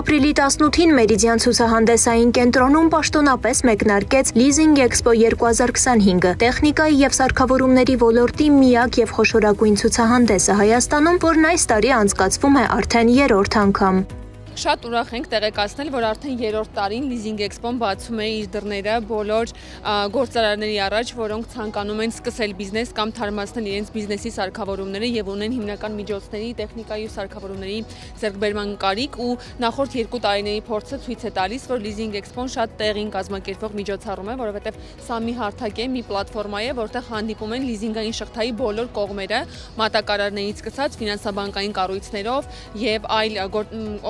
Ապրիլի 18-ին Մերիդիան ցուցահանդեսային կենտրոնում պաշտոնապես մեկնարկեց Leasing Expo 2025-ը, տեխնիկայի և սարքավորումների ոլորտի միակ և խոշորագույն ցուցահանդեսը Հայաստանում, որն այս տարի անցկացվում է արդեն երրորդ անգամ։ Շատ ուրախ ենք տեղեկացնել, որ արդեն երրորդ տարին Leasing Expo-ն բացում է իր դռները բոլոր գործարարների առաջ, որոնք ցանկանում են սկսել բիզնես կամ թարմացնել իրենց բիզնեսի սարքավորումները եւ ունեն հիմնական միջոցների, տեխնիկայի ու սարքավորումների ձեռքբերման կարիք, ու նախորդ 2 տարիների փորձը ցույց է տալիս, որ Leasing Expo-ն շատ տեղին կազմակերպվող միջոցառում է, որովհետեւ սա մի հարթակ է, մի պլատֆորմա է, որտեղ հանդիպում են լիզինգային շղթայի բոլոր կողմերը, մատակարարներից սկսած ֆինանսաբանկային կառույցներով եւ այլ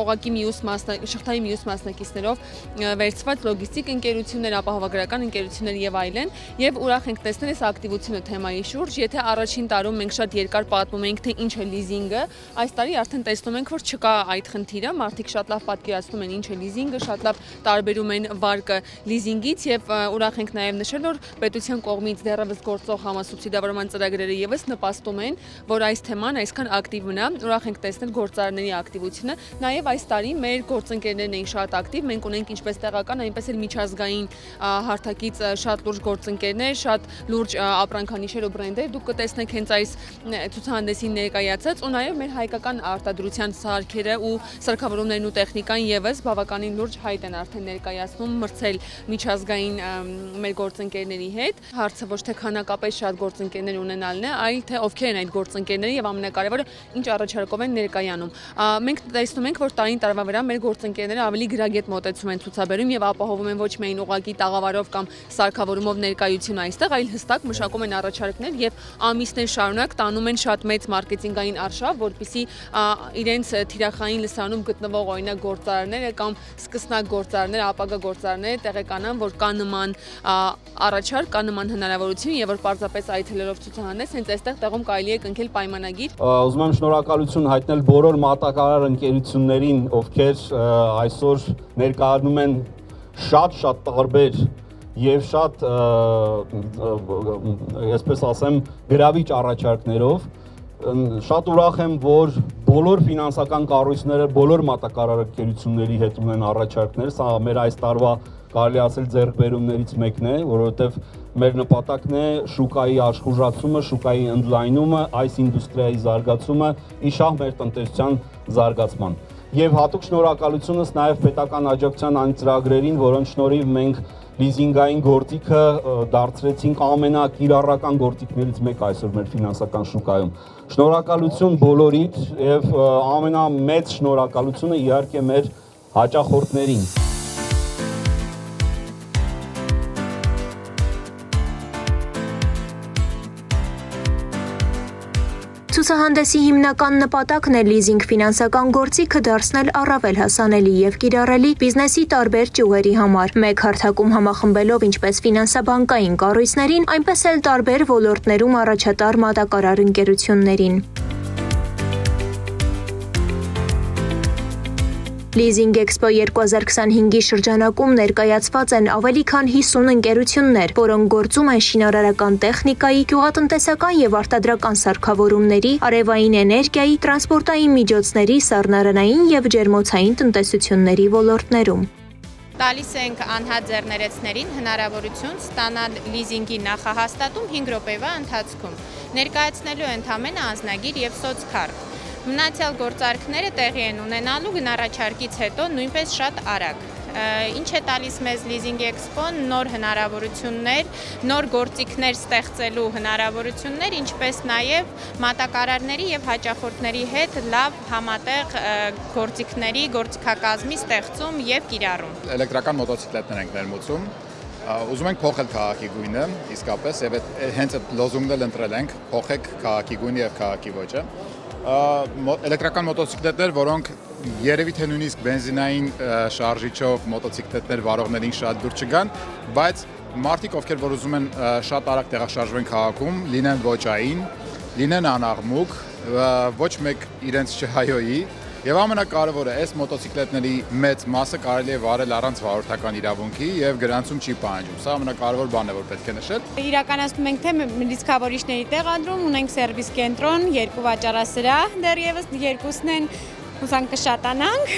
օղակի շղթայի մյուս մասնակիցներով վերցված լոգիստիկ ընկերություններ, ապահովագրական ընկերություններ եւ այլն, եւ ուրախ ենք տեսնել այս ակտիվությունը թեմայի շուրջ։ Եթե առաջին տարում մենք շատ երկար պատմում էինք, թե ինչ է լիզինգը, այս տարի արդեն տեսնում ենք, որ չկա այդ խնդիրը, մարդիկ շատ լավ պատկերացնում են ինչ է լիզինգը, շատ լավ տարբերում են վարկը լիզինգից, եւ ուրախ ենք նաեւ նշել, որ պետության կողմից դեռևս գործող համասուբսիդավորման ծրագրերը եւս նպաստում են, որ այս թեման այսքան ակտիվ մնա։ Ուրախ ենք տեսնել գործարարների ակտիվությունը, նաեւ այս տարի մեր գործընկերներն էին շատ ակտիվ, մենք ունենք ինչպես տեղական, այնպես էլ միջազգային հարթակից շատ լուրջ գործընկերներ, շատ լուրջ ապրանքանիշեր ու բրենդեր, դուք կտեսնեք հենց այս ցուցահանդեսին ներկայացած, ու նաև մեր հայկական արտադրության սարքերը ու սարքավորումներն ու տեխնիկան եւս բավականին լուրջ հայտ են արդեն ներկայացնում, մրցել միջազգային մեր գործընկերների հետ։ Հարցը ոչ թե քանակապես շատ գործընկերներ ունենալն է, այլ թե ովքեր են այդ գործընկերները եւ ամենակարևորը ինչ առաջարկով են ներկայանում։ Մենք տեսնում ենք, որ տարին տարվա վրա մեր գործընկերները ավելի գրագետ մոտեցում են ցուցաբերում եւ ապահովում են ոչ միայն ուղղակի տաղավարով կամ սարքավորումով ներկայություն այստեղ, այլ հստակ մշակում են առաջարկներ եւ ամիսներ շարունակ տանում են շատ մեծ մարքեթինգային արշավ, որպեսզի իրենց թիրախային լսարանում գտնվող օրինակ գործարարները կամ սկսնակ գործարարները, ապագա գործարարները տեղեկանան, որ կա նման առաջարկ, կա նման հնարավորություն եւ որ պարզապես այցելելով ցուցահանդես հենց այստեղ տեղում կարելի է կնքել պայմանագիր։ Ուզում եմ շնորհակալություն հայտնել բոլոր մատակարար ընկերություններին, ովքեր այսօր ներկայանում են շատ տարբեր եւ շատ, այսպես ասեմ, գրավիչ առաջարկներով։ Շատ ուրախ եմ, որ բոլոր ֆինանսական կառույցները, բոլոր մատակարար ընկերությունների հետ ունեն առաջարկներ, սա մեր այս տարվա կարելի ասել ձեռքբերումներից մեկն է, որովհետեւ մեր նպատակն է շուկայի աշխուժացումը, շուկայի ընդլայնումը, այս ինդուստրիայի զարգացումը, իշահ մեր տնտեսության զարգացման։ Եվ հատուկ շնորհակալությունս նաև պետական աջակցության այն ծրագրերին, որոնց շնորհիվ մենք լիզինգային գործիքը դարձրեցինք ամենակիրառական գործիքներից մեկը այսօր մեր ֆինանսական շուկայում։ Շնորհակալություն բոլորիդ եւ ամենամեծ շնորհակալությունը իհարկե մեր հաճախորդներին։ Ցուցահանդեսի հիմնական նպատակն է լիզինգ ֆինանսական գործիքը դարձնել առավել հասանելի եւ կիրառելի բիզնեսի տարբեր ճյուղերի համար, մեկ հարթակում համախմբելով ինչպես ֆինանսաբանկային կառույցներին, այնպես էլ տարբեր ոլորտներում առաջատար մատակարար ընկերություններին։ Leasing Expo 2025-ի շրջանակում ներկայացված են ավելի քան 50 ընկերություններ, որոնք գործում են շինարարական տեխնիկայի, գյուղատնտեսական եւ արտադրական սարքավորումների, արևային էներգիայի, տրանսպորտային միջոցների, սառնարանային եւ ջերմոցային տնտեսությունների ոլորտներում։ Տալիս ենք անհատ ձեռներեցներին հնարավորություն ստանալ լիզինգի նախահաստատում 5 րոպեվա ընթացքում, ներկայացնելու ընդամենը անձնագիր եւ սոցքարտ։ Մնացյալ գործարքները տեղի են ունենալու գնառաչարկից հետո նույնպես շատ արագ։ Ինչ է տալիս մեզ Leasing Expo-ն, նոր հնարավորություններ, նոր գործիքներ ստեղծելու հնարավորություններ, ինչպես նաև մատակարարների եւ հաճախորդների հետ լավ համատեղ գործիքների, գործիքակազմի ստեղծում եւ կիրառում։ Էլեկտրական մոտոցիկլետներ ենք ներմուծում։ Ուզում ենք փոխել քաղաքի գույնը, իսկապես, եւ հենց այդ լոզունգն էլ ընտրել ենք, փոխեք քաղաքի գույնը եւ քաղաքի ոճը։ Էլեկտրական մոտոցիկլետներ, որոնք երևի թե նույնիսկ բենզինային շարժիչով մոտոցիկլետներ վարողներին շատ դուր չգան, բայց մարդիկ, ովքեր որ ուզում են շատ արագ տեղաշարժվեն քաղաքում, լինեն ոճային, լինեն անաղմուկ, ոչ մեկ իրենց չհայոյի, եւ ամենակարևորը, այս մոտոցիկլետների մեծ մասը կարելի է վարել առանց վարորդական իրավունքի եւ գրանցում չի պահանջում։ Սա ամենակարևոր բանն է, որ պետք է նշել։ Իրականացնում ենք թե լիցքավորիչների տեղադրում, ունենք սերվիս կենտրոն, 2 վաճառասրահ, դեռևս 2-ն են հուսանք կշատանանք։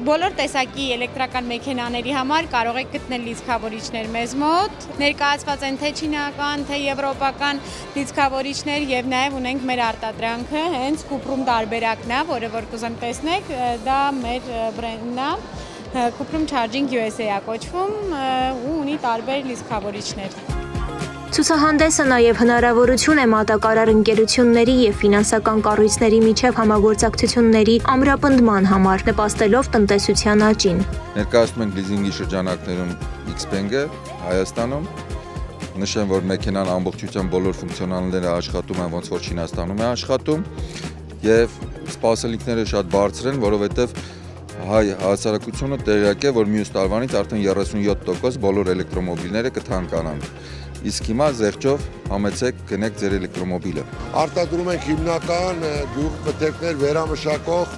Բոլոր տեսակի էլեկտրական մեքենաների համար կարող եք գտնել լիցքավորիչներ մեզ մոտ։ Ներկայացված են թե չինական, թե եվրոպական լիցքավորիչներ եւ նաեւ ունենք մեր արտադրանքը, հենց Cuprum տարբերակն է, որը որ կուզեմ տեսնեք, դա մեր բրենդն է, Cuprum Charging USA-ը կոչվում ու ունի տարբեր լիցքավորիչներ։ Ցուցահանդեսը նաև հնարավորություն է մատակարար ընկերությունների եւ ֆինանսական կառույցների միջև համագործակցությունների ամրապնդման համար, նպաստելով տնտեսության աճին։ Ներկայացնում ենք լիզինգի շրջանակներում Xpeng-ը Հայաստանում։ Նշեմ, որ մեքենան ամբողջությամբ բոլոր ֆունկցիոնալները աշխատում են, ոնց որ Չինաստանում է աշխատում, եւ սպասելիքները շատ բարձր են, որովհետեւ հայ հասարակությունը տեղյակ է, որ մյուս տարվանից արդեն 37% բոլոր էլեկտրոմոբիլները կթանկանան։ Իսկ հիմա զեղչով համեցեք գնեք ձեր էլեկտրոմոբիլը։ Արտադրում ենք հիմնական գյուղմթերքներ վերամշակող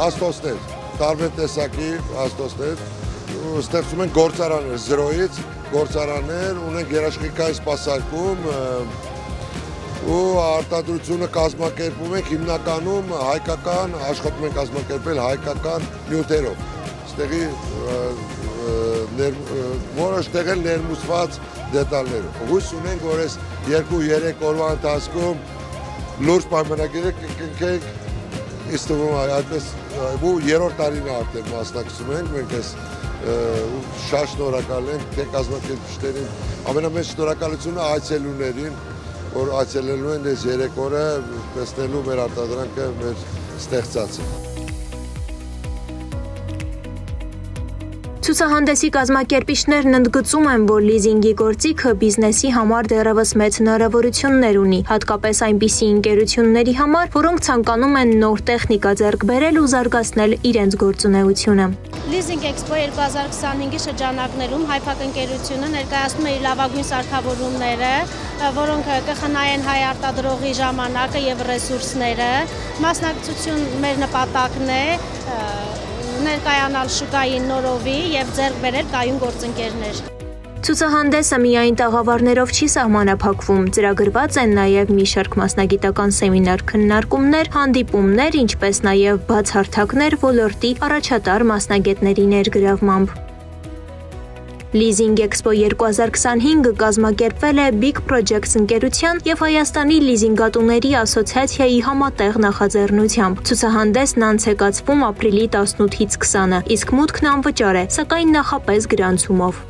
աստոցներ, տարբեր տեսակի աստոցներ, ստեղծում ենք գործարաններ, զրոյից գործարաններ, ունենք երաշխիքային սպասարկում ու արտադրությունը կազմակերպում ենք հիմնականում հայկական, աշխատում ենք կազմակերպել հայկական նյութերով։ Ստեղի որոշ տեղել ներմուծված դետալներով։ Հույս ունենք, որ այս 2-3 օրվա ընթացքում լուրջ պայմանագիրը կկնքենք, ինձ թվում է այդպես ու երրորդ տարին է արդեն մասնակցում ենք, մենք այս շատ շնորհակալ ենք թե կազմակերպիչներին, ամենամեծ շնորհակալությունը այցելուներին, որ այցելելու են այս 3 օրը տեսնելու մեր արտադրանքը, մեր ստեղծածը։ Ցուցահանդեսի կազմակերպիչներն ընդգծում են, որ լիզինգի գործիքը բիզնեսի համար դեռևս մեծ հնարավորություններ ունի, հատկապես այնպիսի ընկերությունների համար, որոնք ցանկանում են նոր տեխնիկա ձեռք բերել ու զարգացնել իրենց գործունեությունը։ Leasing Expo 2025-ի շրջանակներում Հայփակ ընկերությունը ներկայացնում է իր լավագույն սարքավորումները, որոնք կխնայեն հայ արտադրողի ժամանակը եւ ռեսուրսները։ Մասնակցություն մեր նպատակն է ներկայանալ շուկային նորովի եւ ձեռք բերել կայուն գործընկերներ։ Ցուցահանդեսը միայն տաղավարներով չի սահմանափակվում, ծրագրված են նաև մի շարք մասնագիտական սեմինար քննարկումներ, հանդիպումներ, ինչպես նաև բացհարթակներ ոլորտի առաջատար մասնագետների ներգրավմամբ։ Leasing Expo 2025-ը կազմակերպվել է Big Projects ընկերության եւ Հայաստանի լիզինգատուների ասոցիացիայի համատեղ նախաձեռնությամբ։ Ցուցահանդեսն անցեկացվում ապրիլի 18-ից 20-ը, իսկ մուտքն անվճար է, սակայն նախապես գրանցումով։